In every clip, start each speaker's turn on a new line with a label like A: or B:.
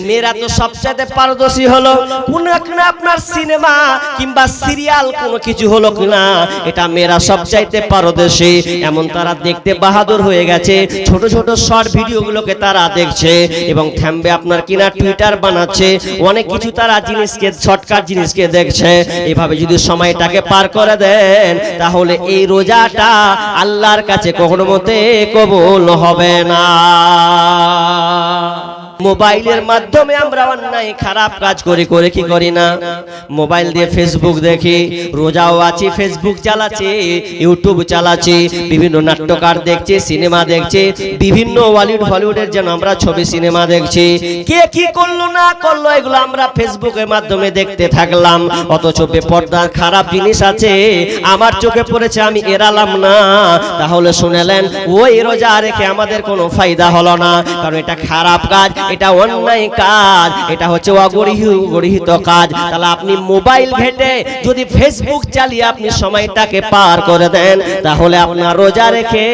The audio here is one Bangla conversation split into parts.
A: মেয়েরা তো সবচেয়ে পারদর্শী হলো কোন একটা আপনার সিনেমা কিংবা সিরিয়াল কোনো কিছু হলো কিনা এটা মেয়েরা সবচাইতে পারদর্শী। এমন তারা দেখতে বাহাদুর হয়ে গেছে, ছোট ছোট শর্ট ভিডিওগুলোকে তারা দেখছে এবং থামবে আপনার কিনা টুইটার বানাচ্ছে, অনেক কিছু তারা জিনিসকে শর্টকাট জিনিসকে দেখছে। এভাবে যদি সময়টাকে পার করে দেন তাহলে এই রোজাটা আল্লাহর কাছে কখনো মতে কবুল হবে না। মোবাইলের মাধ্যমে আমরা অন্যায় খারাপ কাজ করে করে কি করি না, মোবাইল দিয়ে ফেসবুক দেখি, রোজাও আছি ফেসবুক চালাচ্ছি, ইউটিউব চালাচ্ছি, বিভিন্ন নাট্যকার দেখছি, সিনেমা দেখছি, বিভিন্ন বলিউড হলিউডের যেন আমরা ছবি সিনেমা দেখছি, কে কি করলো না করলো এগুলো আমরা ফেসবুকের মাধ্যমে দেখতে থাকলাম। অথচ বেপরদার খারাপ জিনিস আছে আমার চোখে পড়েছে, আমি এড়ালাম না। তাহলে শুনেলেন ওই রোজা রেখে আমাদের কোনো ফায়দা হলো না, কারণ এটা খারাপ কাজ, এটা অন্যায় কাজ, এটা হচ্ছে অগরিহিত কাজ। তাহলে আপনি মোবাইল ঘেটে যদি ফেসবুক চালিয়ে আপনি সময়টাকে পার করে দেন তাহলে আপনার রোজা রেখে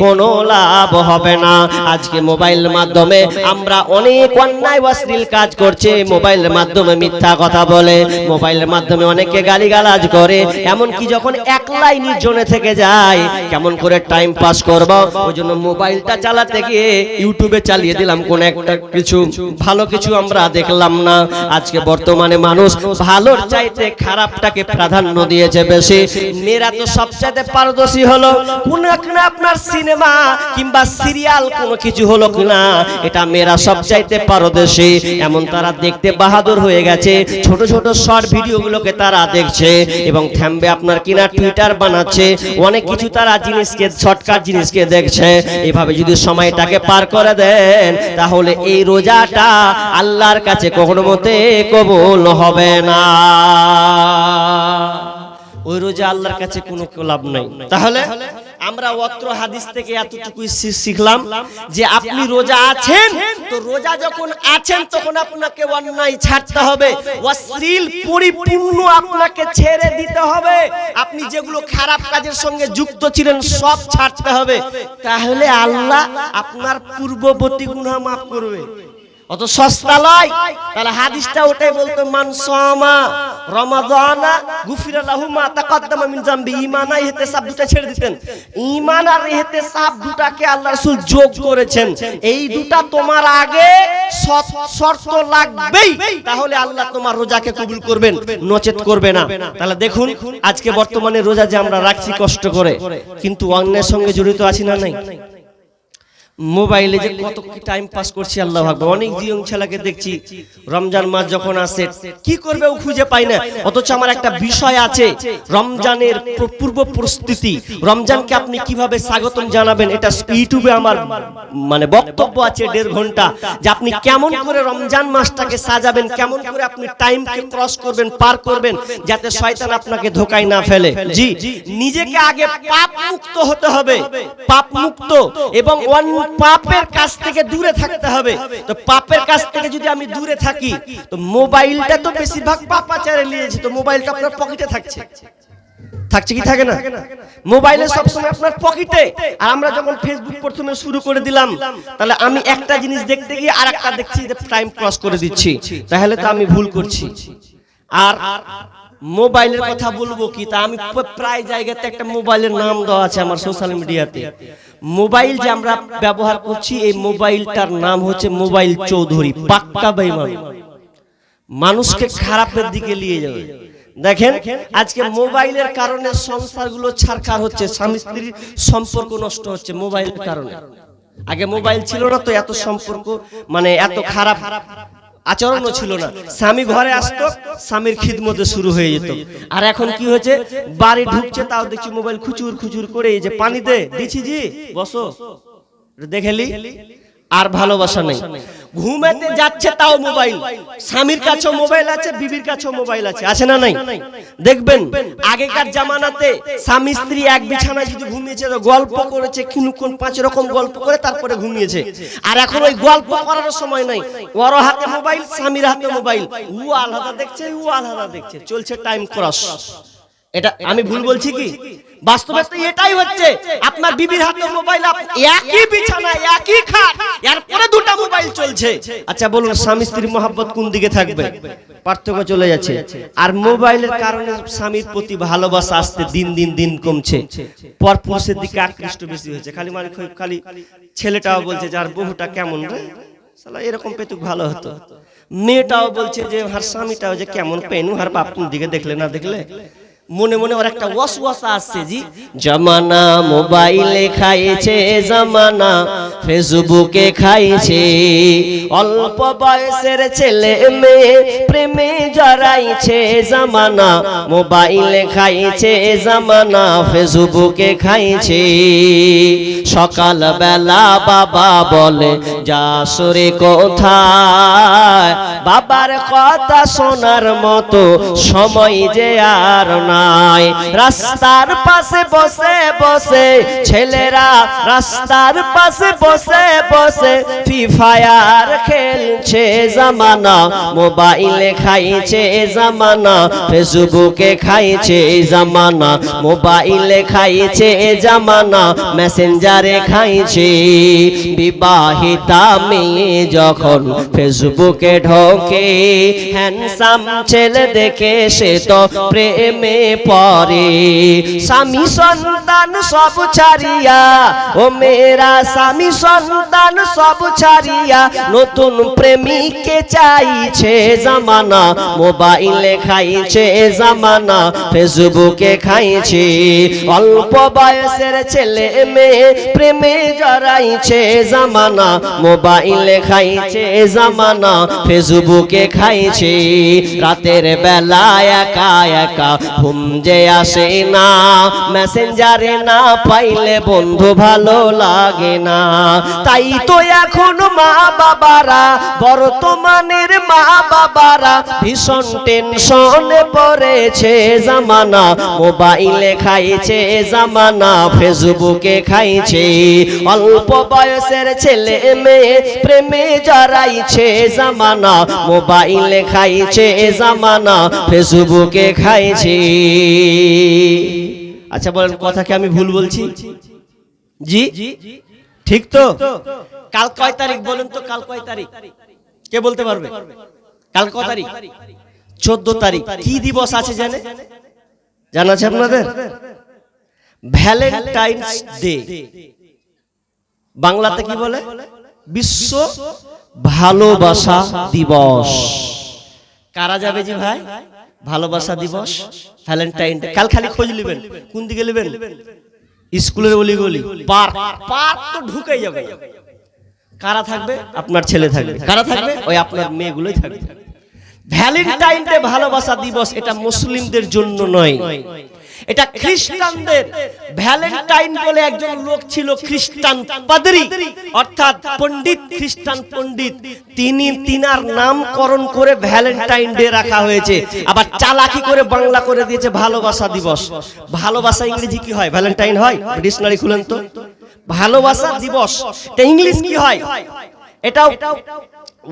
A: কোনো লাভ হবে না। আজকে মোবাইলের মাধ্যমে আমরা অনেক অন্যায় অশ্লীল কাজ করছি, মোবাইলের মাধ্যমে মিথ্যা কথা বলে, মোবাইলের মাধ্যমে অনেকে গালিগালাজ করে, এমনকি যখন একলাই নির্জনে থেকে যায় কেমন করে টাইম পাস করব, ওই জন্য মোবাইলটা চালাতে গিয়ে ইউটিউবে চালিয়ে দিলাম কোন একটা কিছু, ভালো কিছু আমরা দেখলাম না। আজকে বর্তমানে মানুষ ভালোর চাইতে খারাপটাকে প্রাধান্য দিয়েছে বেশি। মেয়েরা তো সবচেয়ে পারদর্শী হলো কোন একটা আপনার সিনেমা কিংবা সিরিয়াল কোনো কিছু হলো কিনা এটা মেয়েরা সবচাইতে পারদর্শী। এমন তারা দেখতে বাহাদুর হয়ে গেছে, ছোট ছোট শর্ট ভিডিওগুলোকে তারা দেখছে এবং থামবে আপনার কিনা টুইটার বানাচ্ছে, অনেক কিছু তারা জিনিসকে শর্টকাট জিনিসকে দেখছে। এভাবে যদি সময়টাকে পার করে দেন তাহলে এই রোজাটা আল্লাহর কাছে কখনো মতে কবুল হবে না। ওই রোজা আল্লাহর কাছে কোনো লাভ নাই। তাহলে আমরা অত্র হাদিস থেকে এতটুকু শিখলাম যে আপনি রোজা আছেন, তো রোজা যখন আছেন তখন আপনাকে অন্যায় ছাড়তে হবে, অশ্লীল পরিপূর্ণ আপনাকে ছেড়ে দিতে হবে, আপনি যেগুলো খারাপ কাজের সঙ্গে যুক্ত ছিলেন সব ছাড়তে হবে, তাহলে আল্লাহ আপনার পূর্ববর্তী গুনাহ মাফ করবে। অত সস্তা নয়। তাহলে হাদিসটা ওটাই বলতো, মান সামা রমাদানা গুফিরা লাহু মা তাকাদ্দামা মিন যামবি। ঈমান আর ইহতিসাব দুটো ছেড়ে দিতেন, ঈমান আর ইহতিসাব দুটাকে আল্লাহ রাসূল যোগ করেছেন, এই দুটা তোমার আগে শর্ত লাগবেই, তাহলে আল্লাহ তোমার রোজাকে কবুল করবেন, নচেত করবে না। তাহলে দেখুন আজকে বর্তমানে রোজা যে আমরা রাখছি কষ্ট করে, কিন্তু অন্যের সঙ্গে জড়িত আছি না নাই? মোবাইলে যে কত কি টাইম পাস করছি আল্লাহু আকবার। অনেক জিয়ং ছেলেকে দেখছি রমজান মাস যখন আসে কি করবে ও খুঁজে পায় না, অথচ আমার একটা বিষয় আছে রমজানের পূর্ব প্রস্তুতি, রমজানকে আপনি কিভাবে স্বাগতম জানাবেন, এটা ইউটিউবে আমার মানে বক্তব্য আছে 1.5 ঘন্টা, যে আপনি কেমন করে রমজান মাসটাকে সাজাবেন, কেমন করে আপনি টাইমকে ক্রস করবেন, পার করবেন, যাতে শয়তান আপনাকে ধোঁকায় না ফেলে। জি, নিজেকে আগে পাপ মুক্ত হতে হবে, পাপ মুক্ত এবং পাপের কাছ থেকে দূরে থাকতে হবে। তো পাপের কাছ থেকে যদি আমি দূরে থাকি, তো মোবাইলটা তো বেশিরভাগ পাপাচারে নিয়েছে, তো মোবাইলটা আপনার পকেটে থাকছে কি থাকে না? মোবাইলে সবসময় আপনার পকেটে। আর আমরা যখন ফেসবুক প্রথমে শুরু করে দিলাম, তাহলে আমি একটা জিনিস দেখতে গিয়ে আর একটা দেখছি, যে টাইম ক্রস করে দিচ্ছি, তাহলে তো আমি ভুল করছি। আর মোবাইলের কথা বলবো কি, তা আমি প্রায় জায়গাতে একটা মোবাইলের নাম দেওয়া আছে আমার সোশ্যাল মিডিয়াতে। মোবাইল যে আমরা ব্যবহার করছি, এই মোবাইলটার নাম হচ্ছে মোবাইল চৌধুরী, পাক্কা বেঈমান, মানুষকে খারাপের দিকে নিয়ে যাবে। দেখেন আজকে মোবাইলের কারণে সংসারগুলো ছারখার হচ্ছে, স্বামী স্ত্রীর সম্পর্ক নষ্ট হচ্ছে মোবাইলের কারণে। আগে মোবাইল ছিল না তো এত সম্পর্ক মানে এত খারাপ আচরণও ছিল না, স্বামী ঘরে আসতো স্বামীর খিদমতে শুরু হয়ে যেত। আর এখন কি হয়েছে, বাড়ি ঢুকছে তাও দেখছি মোবাইল খুচুর খুচুর করে, এই যে পানি দে দিচ্ছি জি বসো দেখেলি, আর ভালোবাসা নেই। ঘুমাতে যাচ্ছে তাও মোবাইল, স্বামীর কাছেও মোবাইল আছে, বিবির কাছেও মোবাইল আছে, আছে না নাই? দেখবেন আগেকার জামানাতে স্বামী স্ত্রী এক বিছানায় যদি ঘুমিয়েছে তো গল্প করেছে, কিনুক্ষণ 5 রকম গল্প করে তারপরে ঘুমিয়েছে। আর এখন ওই গল্প করার সময় নাই, ওর হাতে মোবাইল, স্বামীর হাতে মোবাইল, ও আলাদা দেখছে, ও আলাদা দেখছে, চলছে টাইম ক্রস। এটা আমি ভুল বলছি কি? বাস্তবে তো এটাই হচ্ছে, আপনার বিবির হাতে মোবাইল, একই বিছানা একই খাট, এরপরে দুটো মোবাইল চলছে। আচ্ছা বলুন স্বামী স্ত্রীর মহব্বত কোন দিকে থাকবে? পার্থক্য চলে যাচ্ছে। আর মোবাইলের কারণে স্বামীর প্রতি ভালোবাসা আসতে দিন দিন দিন কমছে, পরপুরুষের দিকে আকৃষ্ট বেশি হয়েছে। খালি ছেলেটাও বলছে যার বহুটা কেমন রে শালা, এরকম পেতুক ভালো হতো। মেয়েটাও বলছে যে হার স্বামীটাও যে কেমন পেনু, হার বাপুর দিকে দেখলে না দেখলে মনে মনে ওর একটা ওয়াসওয়াসা আসছে। জি জামানা মোবাইলে খাইছে, জামানা ফেসবুকে খাইছে, অল্প বয়সের ছেলে মেয়ে প্রেমে জড়াইছে, জামানা মোবাইলে খাইছে, জামানা ফেসবুকে খাইছে। সকাল বেলা বাবা বলে যা সরে কোথায়, বাবার কথা শোনার মতো সময় যে আর নাই। রাস্তার পাশে বসে বসে ছেলেরা, রাস্তার পাশে বসে বসে ফ্রি ফায়ার খেলছে, জামানা মোবাইলে খাইছে, জামানা ফেসবুকে খাইছে, জামানা মোবাইলে খাইছে, জামানা মেসেঞ্জারে খাইছে। বিবাহিতা মেয়ে যখন ফেসবুকে ঢোকে, হ্যান্ডসাম ছেলে দেখে সে তো প্রেমে পড়ে। স্বামী সন্তান সব ছাড়িয়া, ও মেরা স্বামী সন্তান সব ছাড়িয়া নতুন প্রেমিককে চাইছে, জামানা মোবাইলে খাইছে, জামানা ফেসবুকে খাইছে। অল্প বয়সের ছেলে মেয়ে প্রেমে জড়াইছে, জামানা মোবাইলে খাইছে, জামানা ফেসবুকে খাইছে। রাতের বেলা একা একা ঘুম যে আসে না, মেসেঞ্জারে না পাইলে বন্ধু ভালো লাগে না। তাই তো এখন মা বাবারা, বর্তমানের মা বাবারা ভীষণ টেনশনে পড়েছে, জামানা মোবাইলে খাইছে, জামানা ফেসবুকে খাইছে। অল্প বয়সের ছেলে মেয়ে প্রেমে জড়াইছে, জামানা মোবাইলে খাইছে, জামানা ফেসবুকে খাইছে। আচ্ছা বলেন কথা কি আমি ভুল বলছি? জি ঠিক তো? কাল কয় তারিখ বলুন তো? কাল কয় তারিখ কে বলতে পারবে? কাল কয় তারিখ? 14 তারিখ। কি দিবস আছে জানে? জানা আছে আপনাদের? Valentine's day. বাংলাতে কি বলে? বিশ্ব ভালোবাসা দিবস। কারা যাবে জি ভাই? ভালোবাসা দিবস, ভ্যালেন্টাইন ডে। কাল খালি খোঁজ নেবেন, কোন দিকে নেবেন? স্কুলের অলি গলি, পার্ক তো ঢুকেই যাবে। কারা থাকবে? আপনার ছেলে থাকবে। কারা থাকবে? ওই আপনার মেয়েগুলোই থাকবে। ভ্যালেন্টাইন ডে ভালোবাসা দিবস, এটা মুসলিমদের জন্য নয়, এটা খ্রিস্টানদের। ভ্যালেন্টাইন বলে একজন লোক ছিল, খ্রিস্টান পাদ্রী অর্থাৎ পণ্ডিত, খ্রিস্টান পণ্ডিত। তিনার নামকরণ করে ভ্যালেন্টাইন ডে রাখা হয়েছে। আবার চালাকি করে বাংলা করে দিয়েছে ভালোবাসা দিবস। ভালোবাসা ইংরেজি কি হয়? ভ্যালেন্টাইন হয়? ডিকশনারি খুলেন তো। ভালোবাসা দিবস এটা ইংলিশ কি হয়? এটাও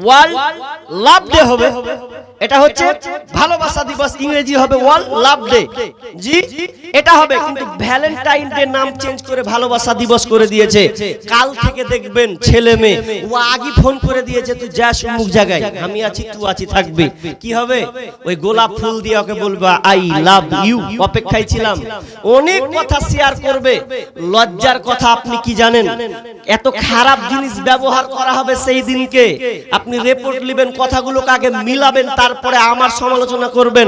A: ওয়ার্ল্ড লাভ ডে হবে। এটা হচ্ছে ভালোবাসা দিবস, ইংরেজি হবে ওয়ার্ল্ড লাভ ডে। জি এটা হবে, কিন্তু ভ্যালেন্টাইন ডে নাম চেঞ্জ করে ভালোবাসা দিবস করে দিয়েছে। কাল থেকে দেখবেন ছেলে মেয়ে ও আগে ফোন করে দিয়েছে, তুই যাস অমুক জায়গায়, আমি আছি তুই আছি থাকবি। কি হবে? ওই গোলাপ ফুল দিয়ে ওকে বলবা আই লাভ ইউ, অপেক্ষায় ছিলাম। অনেক কথা শেয়ার করবে। লজ্জার কথা আপনি কি জানেন? এত খারাপ জিনিস ব্যবহার করা হবে সেই দিনকে। আপনি রিপোর্ট নেবেন, কথাগুলোকে আগে মিলাবেন, তারপরে আমার সমালোচনা করবেন।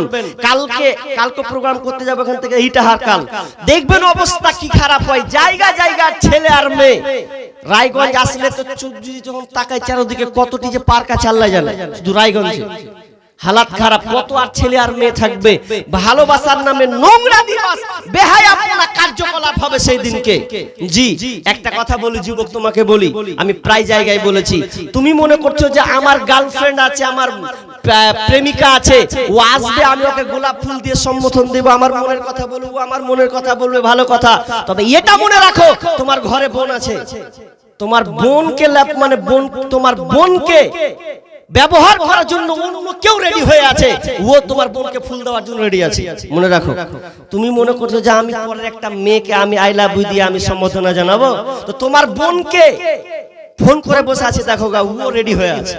A: কালকে প্রোগ্রাম করতে যাবো এখান থেকে এইটা হার কাল দেখবেন অবস্থা কি খারাপ হয়। জায়গা জায়গা ছেলে আর মেয়ে। রায়গঞ্জ আসলে তো যখন তাকায় চারদিকে কতটি যে পার্ক আছে আল্লাহ জানে, শুধু রায়গঞ্জে হালাত খারাপ। কত আর ছেলে আর মেয়ে থাকবে? ভালোবাসার নামে নোংরা দিবস, বেহায়াপনা কার্যকলাপ হবে সেই দিনকে। জি একটা কথা বলি যুবক, তোমাকে বলি, আমি প্রায় জায়গায় বলেছি, তুমি মনে করছো যে আমার গার্লফ্রেন্ড আছে, আমার প্রেমিকা আছে, ও আসবে আমি ওকে গোলাপ ফুল দিয়ে সম্বোধন দেব, আমার মনের কথা বলবো, আমার মনের কথা বলবে, ভালো কথা। তবে এটা মনে রাখো, তোমার ঘরে বোন আছে, তোমার বোনকে মানে বোন, তোমার বোনকে ব্যবহার করার জন্য অন্য কেউ রেডি হয়ে আছে, ও তোমার বোনকে ফুল দেওয়ার জন্য রেডি আছে। মনে রাখো, তুমি মনে করছো যে আমি পরের একটা মেয়েকে আমি আই লাভ ইউ দিয়ে আমি সম্বোধনা জানাবো, তো তোমার বোনকে ফোন করে বসে আছে, দেখো গা ও রেডি হয়ে আছে।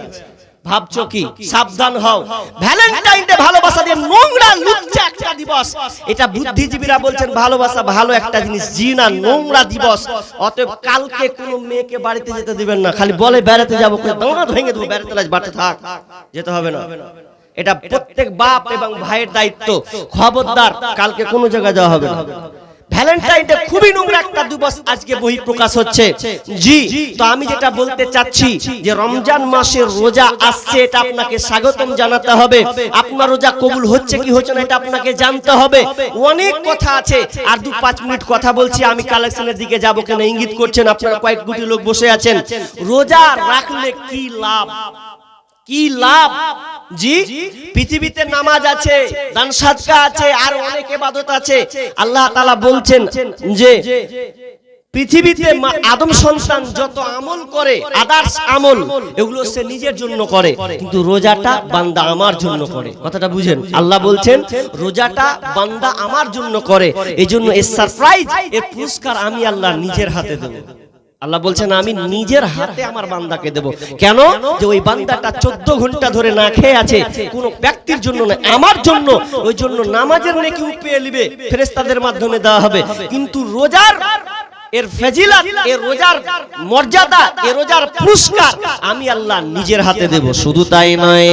A: ভাবছো কি? সাবধান হও। ভ্যালেন্টাইন ডে ভালোবাসা দিয়ে নোংরা লুচ্চা একটা দিবস। এটা বুদ্ধিজীবীরা বলছেন ভালোবাসা ভালো একটা জিনিস, জি না, নোংরা দিবস। অতএব কালকে কোনো মেয়েকে বাড়িতে যেতে দিবেন না। খালি বলে বেড়াতে যাবো, দাঁত ভেঙে দেবো, বেড়াতে বাড়িতে থাক, যেতে হবে না। এটা প্রত্যেক বাপ এবং ভাইয়ের দায়িত্ব। খবরদার, কালকে কোনো জায়গায় যাওয়া হবে না। ভ্যালেন্টাইন ডে খুবই নোংরা একটা দিবস আজকে বহি প্রকাশ হচ্ছে। জি, তো আমি যেটা বলতে চাচ্ছি যে রমজান মাসের রোজা আসছে, এটা আপনাকে স্বাগতম জানাতে হবে। আপনার রোজা কবুল হচ্ছে কি হচ্ছে না এটা আপনাকে জানতে হবে। অনেক কথা আছে, আর 2-5 মিনিট কথা বলছি। আমি কালেকশনের দিকে যাবো কেন ইঙ্গিত করছেন, আপনারা কয়েক কোটি লোক বসে আছেন। রোজা রাখলে কি লাভ? কি লাভ? জি, পৃথিবীতে নামাজ আছে, দান সাদকা আছে, আর অনেক ইবাদত আছে। আল্লাহ তাআলা বলছেন যে পৃথিবীতে আদম সন্তান যত আমল করে, আদার্স আমল, এগুলো সে নিজের জন্য করে, কিন্তু রোজাটা বান্দা আমার জন্য করে। কথাটা বুঝেন? আল্লাহ বলছেন রোজাটা বান্দা আমার জন্য করে, এই জন্য এর সারপ্রাইজ, এর পুরস্কার আমি আল্লাহ নিজের হাতে দেব। আল্লাহ বলছেন আমি নিজের হাতে আমার বান্দাকে দেব। কেন? যে ওই বান্দাটা 14 ঘন্টা ধরে না খেয়ে আছে, কোন ব্যক্তির জন্য না, আমার জন্য। ওই জন্য নামাজের নেকি পেয়ে নিবে, ফেরেশতাদের মাধ্যমে দেওয়া হবে। কিন্তু রোজার এর ফজিলত, এর রোজার মর্যাদা, এর রোজার পুরস্কার আমি আল্লাহ নিজের হাতে দেব। শুধু তাই নয়,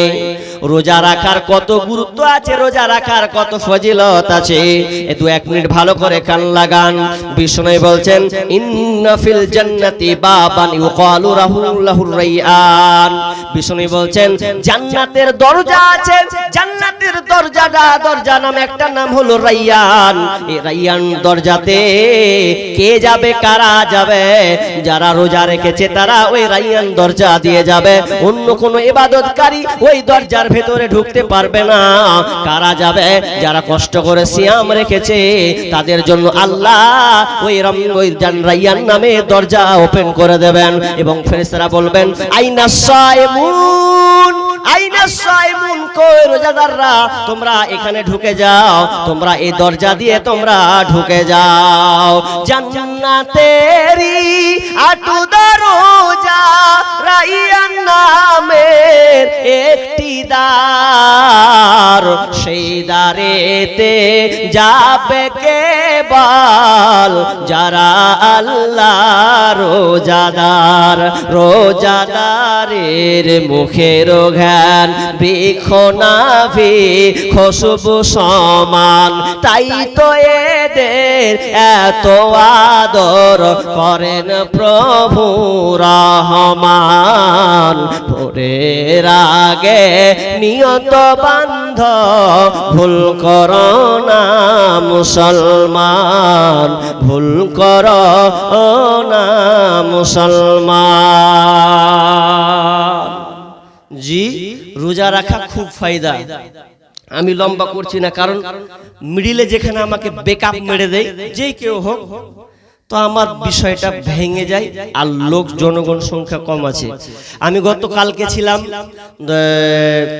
A: রোজা রাখার কত গুরুত্ব আছে, রোজা রাখার কত ফজিলত আছে। একটু 1 মিনিট ভালো করে কান লাগান। বিষ্ণু বলছেন ইন্না ফিল জান্নাতি বাবান ইউকালু লাহুর রাইয়ান। বিষ্ণু বলছেন জান্নাতের দরজা আছে, জান্নাতের দরজা নাম একটা নাম হলো রাইয়ান। এই রাইয়ান দরজাতে কে যাবে, কারা যাবে? যারা রোজা রেখেছে তারা ওই রাইয়ান দরজা দিয়ে যাবে। অন্য কোনো ইবাদতকারী ওই দরজার ভেতরে ঢুকতে পারবে না। কারা যাবে? যারা কষ্ট করে সিয়াম রেখেছে, তাদের জন্য আল্লাহ ওই রাইয়ান নামে দরজা ওপেন করে দেবেন, এবং ফেরেশতারা বলবেন আইনা সাইমুন, আইনা সাইমুন, কই রোজাদাররা, তোমরা এখানে ঢুকে যাও, তোমরা এই দরজা দিয়ে তোমরা ঢুকে যাও। জান্নাতেরি আটু দরজা, রাইয়ান নামের একটি দ্বার, সেই দ্বারেতে যাবে কেবল যারা আল্লাহ রোজাদার। রোজাদারের মুখের ঘ্রাণ বৃক্ষ নাভি খুশবু সমান, তাই তো এদের এত আদর করেন প্রভু রহমান। ভোরের আগে নিয়ত বান্ধ, ভুল করো না মুসলমান, ভুল করো না মুসলমান। জি, রোজা রাখা খুব ফায়দা। আমি লম্বা করছি না, কারণ মিডিলে যেখানে আমাকে বেকআপ মেরে দেয় যেই কেউ হোক, তো আমার বিষয়টা ভেঙে যায়, আর লোক জনগণ সংখ্যা কম আছে। আমি গতকালকে ছিলাম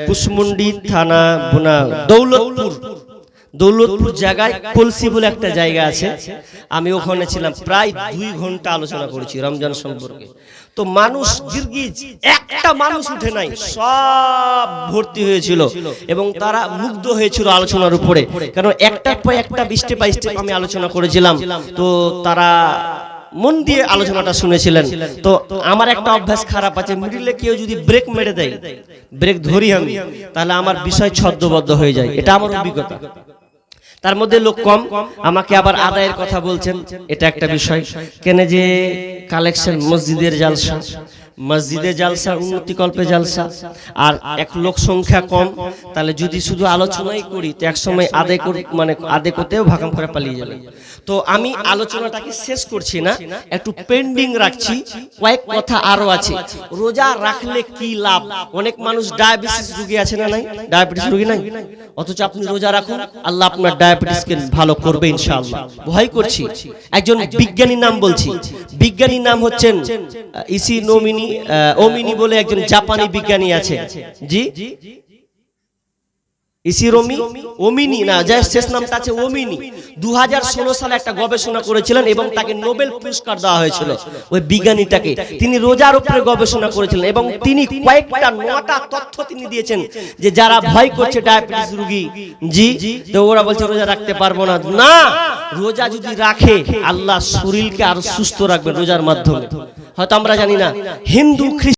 A: কুশমুন্ডি থানা, দৌলতপুর জায়গায় কলসি বলে একটা জায়গা আছে, আমি ওখানে ছিলাম। প্রায় 2 ঘন্টা আলোচনা করেছি রমজান সম্পর্কে। তো মানুষ গিরগিজ, একটা মানুষ উঠে নাই, সব ভর্তি হয়েছিল, এবং তারা মুগ্ধ হয়েছিল আলোচনার উপরে। কারণ একটার পর একটা স্টেপ বাই স্টেপ আমি আলোচনা করেছিলাম, তো তারা মন দিয়ে আলোচনাটা শুনেছিলেন। তো আমার একটা অভ্যাস খারাপ আছে, মিডিলে কেউ যদি ব্রেক মেরে দেয়, ব্রেক ধরি আমি, তাহলে আমার বিষয় ছদ্মবদ্ধ হয়ে যায়। এটা আমার অভিজ্ঞতা। তার মধ্যে লোক কম, আমাকে আবার আদায়ের কথা বলছেন, এটা একটা বিষয়। কেন যে কালেকশন, মসজিদের জালসা, মসজিদে জালসা, উন্নতি কল্পে জালসা, আর এক লোক সংখ্যা কম, তাহলে যদি শুধু আলোচনাই করি তো এক সময় আদায় করতেও ভাগাম করে পালিয়ে যাবে। তো আমি আলোচনাটাকে শেষ করছি না, একটু পেন্ডিং রাখছি, কয়েক কথা আরো আছে। রোজা রাখলে কি লাভ? অনেক মানুষ ডায়াবেটিস রোগী আছে না নাই? ডায়াবেটিস রোগী নাই, অথচ আপনি রোজা রাখুন, আল্লাহ আপনার ডায়াবেটিসকে ভালো করবে ইনশাআল্লাহ। ভয় করছি। একজন বিজ্ঞানীর নাম বলছি, বিজ্ঞানীর নাম হচ্ছেন ইসি নোমিনি ওমিনি বলে একজন জাপানি বিজ্ঞানী আছে, জি ইসিরোমি ওমিনি না, যার শেষ নামটা আছে ওমিনি। 2016 সালে একটা গবেষণা করেছিলেন এবং তাকে নোবেল পুরস্কার দেওয়া হয়েছিল। ওই বিজ্ঞানীটাকে, তিনি রোজার উপরে গবেষণা করেছিলেন এবং তিনি কয়েকটা 9টা তথ্য তিনি দিয়েছেন যে যারা ভয় করছে ডায়াবেটিস রোগী, জি তো ওরা বলছে রোজা রাখতে পারবো না, না রোজা যদি রাখে আল্লাহ শরীরকে আরো সুস্থ রাখবেন রোজার মাধ্যমে। হয়তো আমরা জানি না হিন্দু